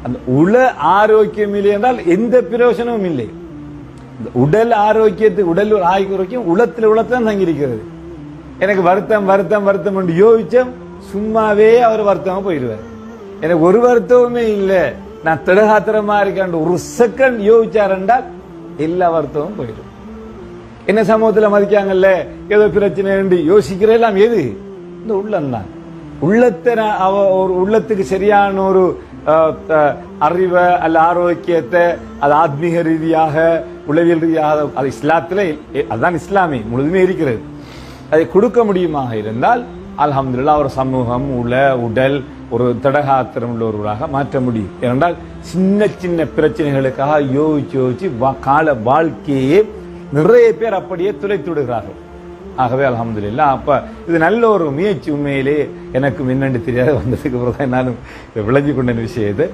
அந்த உள ஆரோக்கியம் இல்லை என்றால் எந்த பிரயோசனமும் இல்லை. உடல் ஆரோக்கியத்துக்கு உடல் ஆரோக்கியம் உள்ளத்தான் தங்கியிருக்கிறது. எனக்கு வருத்தம் வருத்தம் வருத்தம் என்று யோசிச்சோம், சும்மாவே அவர் வருத்தமா போயிடுவார். எனக்கு ஒரு வருத்தமுமே இல்லை, நான் திடகாத்திரமா இருக்கேன் ஒரு செகண்ட் யோசிச்சார் என்றால் எல்லா வருத்தமும் போயிடும். என்ன சமூகத்தில் மதிக்காங்கல்ல, ஏதோ பிரச்சனை என்று யோசிக்கிற எல்லாம் எது? இந்த உள்ளம்தான். உள்ளத்தை ஒரு உள்ளத்துக்கு சரியான ஒரு அறிவை அல்ல ஆரோக்கியத்தை அது ஆத்மீக ரீதியாக உளவியல் ரீதியாக அது இஸ்லாத்துல அதுதான் இஸ்லாமி முழுதுமே இருக்கிறது. அதை கொடுக்க முடியுமாக இருந்தால் அல்ஹம்துலில்லாஹ் ஒரு சமூகம் உடல் ஒரு திடகாத்திரம் உள்ள ஒருவராக மாற்ற முடியும். ஏனென்றால் சின்ன சின்ன பிரச்சனைகளுக்காக யோசிச்சு கால வாழ்க்கையே நிறைய பேர் அப்படியே துளைத்து விடுகிறார்கள். ஆகவே அல்ஹம்துலில்லாஹ் அப்ப இது நல்ல ஒரு முயற்சி. உண்மையிலே எனக்கும் என்னென்று தெரியாத வந்ததுக்கு பிறகு நானும் விளங்கி கொண்ட விஷயம் இது.